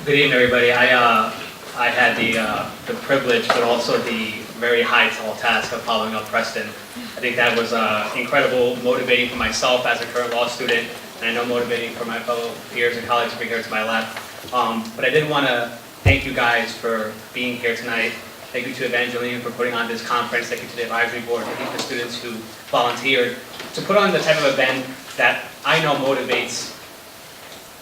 Good evening, everybody. I had the privilege, but also the very high, tall task of following up Preston. I think that was incredible, motivating for myself as a current law student, and I know motivating for my fellow peers and colleagues over here to my left. But I did want to thank you guys for being here tonight. Thank you to Evangeline for putting on this conference. Thank you to the advisory board. Thank you to the students who volunteered to put on the type of event that I know motivates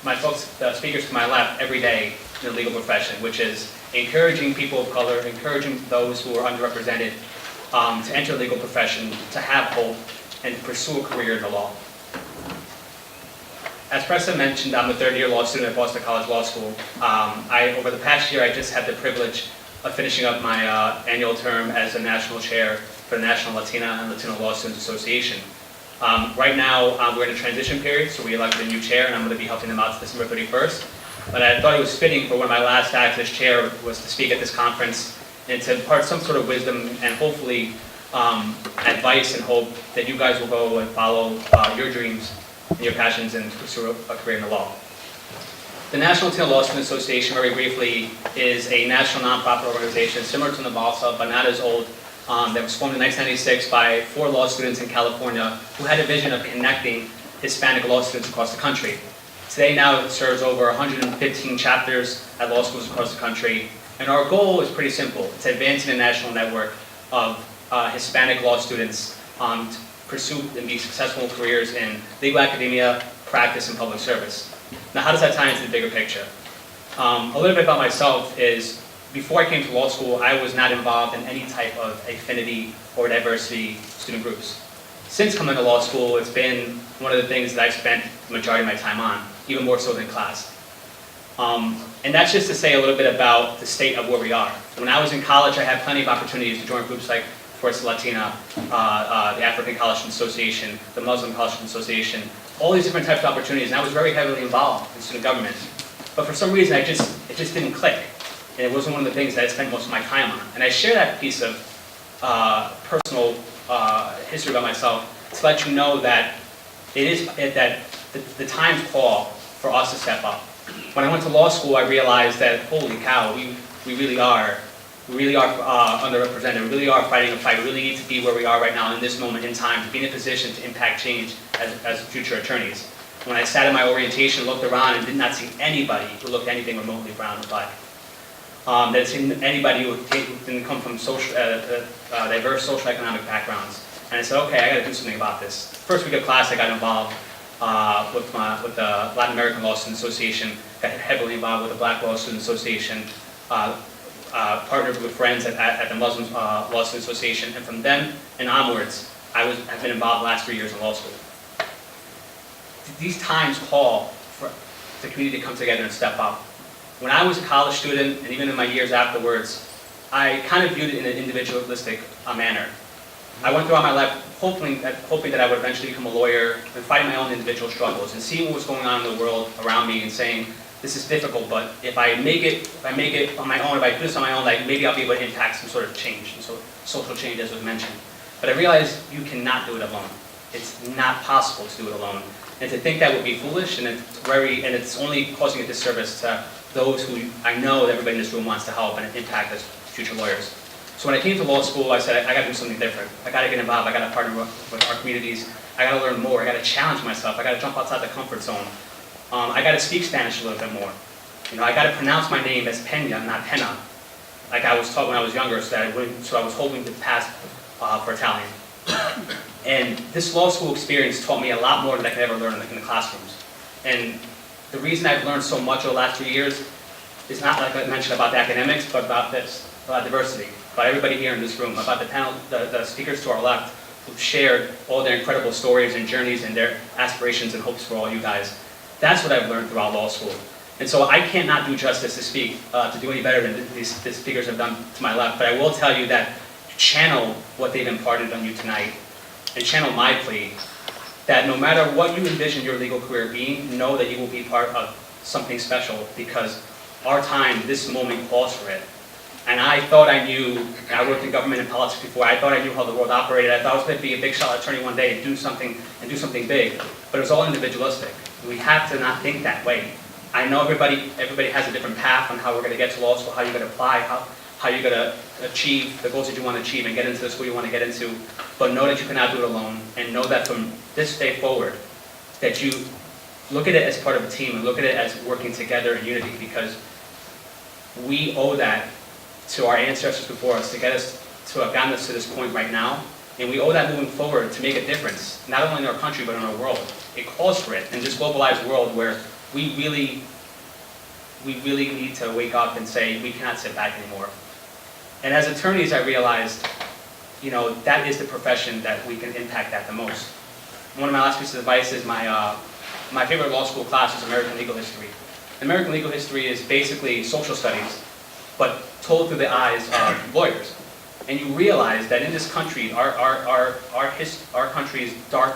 my folks, the speakers to my left, every day in the legal profession, which is encouraging people of color, encouraging those who are underrepresented to enter the legal profession, to have hope, and to pursue a career in the law. As Preston mentioned, I'm a third-year law student at Boston College Law School. Over the past year, I just had the privilege of finishing up my annual term as a national chair for the National Latina and Latino Law Students Association. Right now, we're in a transition period, so we elected a new chair, and I'm going to be helping them out to December 31st. But I thought it was fitting for one of my last acts as chair was to speak at this conference and to impart some sort of wisdom and hopefully advice and hope that you guys will go and follow your dreams and your passions and pursue a career in the law. The National Latino Law Student Association, very briefly, is a national nonprofit organization similar to NDPLC, but not as old, that was formed in 1996 by 4 law students in California who had a vision of connecting Hispanic law students across the country. Today now it serves over 115 chapters at law schools across the country, and our goal is pretty simple. It's advancing a national network of Hispanic law students to pursue and be successful careers in legal academia, practice, and public service. Now, how does that tie into the bigger picture? A little bit about myself is, before I came to law school, I was not involved in any type of affinity or diversity student groups. Since coming to law school, it's been one of the things that I've spent the majority of my time on, even more so than class. And that's just to say a little bit about the state of where we are. When I was in college, I had plenty of opportunities to join groups like Forza Latina, the African College Student Association, the Muslim College Student Association, all these different types of opportunities, and I was very heavily involved in student government. But for some reason, it just didn't click. And it wasn't one of the things that I spent most of my time on. And I share that piece of personal history about myself to let you know that the times call for us to step up. When I went to law school, I realized that, holy cow, we really are underrepresented. We really are fighting a fight. We really need to be where we are right now in this moment in time to be in a position to impact change as future attorneys. When I sat in my orientation, looked around, and did not see anybody who looked anything remotely brown or black. That seen anybody who didn't come from diverse social economic backgrounds. And I said, okay, I got to do something about this. First week of class, I got involved with the Latin American Law Student Association, got heavily involved with the Black Law Student Association, partnered with friends at the Muslim Law Student Association, and from then and onwards, I've been involved the last 3 years in law school. These times call for the community to come together and step up. When I was a college student, and even in my years afterwards, I kind of viewed it in an individualistic manner. I went throughout my life hoping that I would eventually become a lawyer and fighting my own individual struggles and seeing what was going on in the world around me and saying, this is difficult, but if I make it on my own, if I do this on my own, like maybe I'll be able to impact some sort of change, some sort of social change as was mentioned. But I realized you cannot do it alone. It's not possible to do it alone. And to think that would be foolish, and it's only causing a disservice to those who I know that everybody in this room wants to help and impact as future lawyers. So when I came to law school, I said, I got to do something different. I got to get involved. I got to partner with our communities. I got to learn more. I got to challenge myself. I got to jump outside the comfort zone. I got to speak Spanish a little bit more. I got to pronounce my name as Pena, not Pena, like I was taught when I was younger. So I was hoping to pass for Italian. And this law school experience taught me a lot more than I could ever learn in the classrooms. And the reason I've learned so much over the last 3 years is not like I mentioned about the academics, but about diversity, about everybody here in this room, about the panel, the speakers to our left, who've shared all their incredible stories and journeys and their aspirations and hopes for all you guys. That's what I've learned throughout law school. And so I cannot do justice to do any better than these speakers have done to my left, but I will tell you that channel what they've imparted on you tonight, and channel my plea, that no matter what you envision your legal career being, know that you will be part of something special, because our time, this moment, calls for it. And I thought I knew, and I worked in government and politics before, I thought I knew how the world operated. I thought I was going to be a big shot attorney one day and do something big. But it was all individualistic. We have to not think that way. I know everybody has a different path on how we're going to get to law school, how you're going to apply, how you're going to achieve the goals that you want to achieve and get into the school you want to get into. But know that you cannot do it alone, and know that from this day forward, that you look at it as part of a team and look at it as working together in unity, because we owe that to our ancestors before us to get us to have gotten us to this point right now. And we owe that moving forward to make a difference, not only in our country, but in our world. It calls for it in this globalized world where we really need to wake up and say, we cannot sit back anymore. And as attorneys, I realized, that is the profession that we can impact that the most. One of my last pieces of advice is my favorite law school class is American Legal History. American Legal History is basically social studies, but told through the eyes of lawyers. And you realize that in this country, our country's dark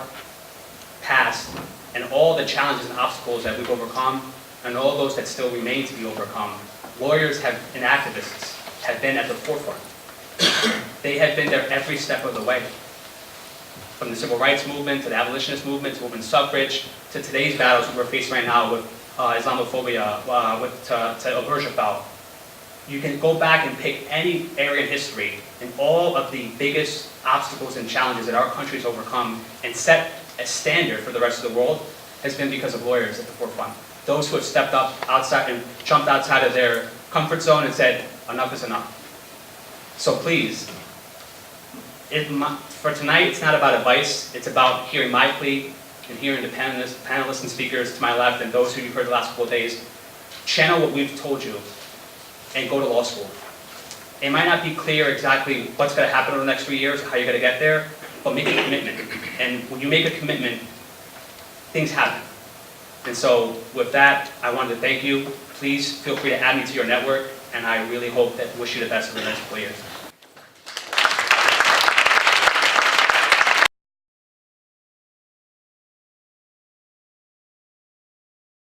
past and all the challenges and obstacles that we've overcome and all those that still remain to be overcome, lawyers and activists have been at the forefront. They have been there every step of the way. From the civil rights movement to the abolitionist movement to women's suffrage to today's battles we're facing right now with Islamophobia, to Obergefell. You can go back and pick any area in history and all of the biggest obstacles and challenges that our country's overcome and set a standard for the rest of the world has been because of lawyers at the forefront. Those who have stepped up outside and jumped outside of their comfort zone and said, enough is enough. So please, for tonight, it's not about advice. It's about hearing my plea and hearing the panelists and speakers to my left and those who you've heard the last couple of days. Channel what we've told you and go to law school. It might not be clear exactly what's going to happen over the next 3 years, how you're going to get there, but make a commitment. And when you make a commitment, things happen. And so with that, I wanted to thank you. Please feel free to add me to your network, and I really hope that wish you the best for the next couple of years.